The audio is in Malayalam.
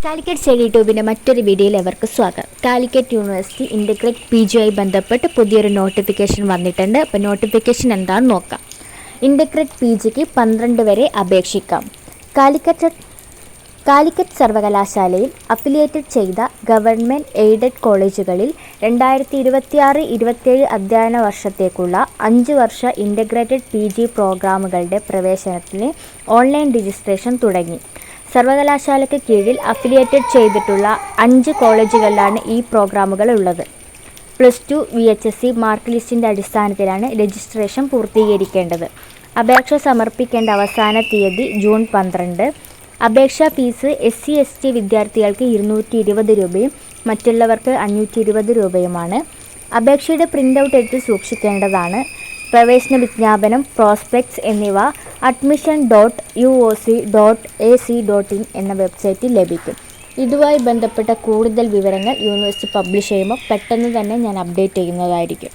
കാലിക്കറ്റ് സ്റ്റഡി ട്യൂബിൻ്റെ മറ്റൊരു വീഡിയോയിൽ അവർക്ക് സ്വാഗതം. കാലിക്കറ്റ് യൂണിവേഴ്സിറ്റി ഇൻ്റഗ്രേറ്റ് PG ആയി ബന്ധപ്പെട്ട് പുതിയൊരു നോട്ടിഫിക്കേഷൻ വന്നിട്ടുണ്ട്. അപ്പോൾ നോട്ടിഫിക്കേഷൻ എന്താണെന്ന് നോക്കാം. ഇൻ്റഗ്രേറ്റ് PGക്ക് 12 വരെ അപേക്ഷിക്കാം. കാലിക്കറ്റ് സർവകലാശാലയിൽ അഫിലിയേറ്റഡ് ചെയ്ത ഗവൺമെൻറ് എയ്ഡഡ് കോളേജുകളിൽ 2026-27 അധ്യയന വർഷത്തേക്കുള്ള 5 വർഷ ഇൻ്റഗ്രേറ്റഡ് PG പ്രോഗ്രാമുകളുടെ പ്രവേശനത്തിന് ഓൺലൈൻ രജിസ്ട്രേഷൻ തുടങ്ങി. സർവകലാശാലയ്ക്ക് കീഴിൽ അഫിലിയേറ്റഡ് ചെയ്തിട്ടുള്ള 5 കോളേജുകളിലാണ് ഈ പ്രോഗ്രാമുകൾ ഉള്ളത്. +2 VHSC മാർക്ക് ലിസ്റ്റിൻ്റെ അടിസ്ഥാനത്തിലാണ് രജിസ്ട്രേഷൻ പൂർത്തീകരിക്കേണ്ടത്. അപേക്ഷ സമർപ്പിക്കേണ്ട അവസാന തീയതി ജൂൺ 12. അപേക്ഷാ ഫീസ് SC/ST വിദ്യാർത്ഥികൾക്ക് 220 രൂപയും മറ്റുള്ളവർക്ക് 520 രൂപയുമാണ്. അപേക്ഷയുടെ പ്രിൻ്റ് എടുത്ത് സൂക്ഷിക്കേണ്ടതാണ്. പ്രവേശന വിജ്ഞാപനം, പ്രോസ്പെക്ട്സ് എന്നിവ admission.uoc.ac.in എന്ന വെബ്സൈറ്റിൽ ലഭിക്കും. ഇതുമായി ബന്ധപ്പെട്ട കൂടുതൽ വിവരങ്ങൾ യൂണിവേഴ്സിറ്റി പബ്ലിഷ് ചെയ്യുമ്പോൾ പെട്ടെന്ന് തന്നെ ഞാൻ അപ്ഡേറ്റ് ചെയ്യുന്നതായിരിക്കും.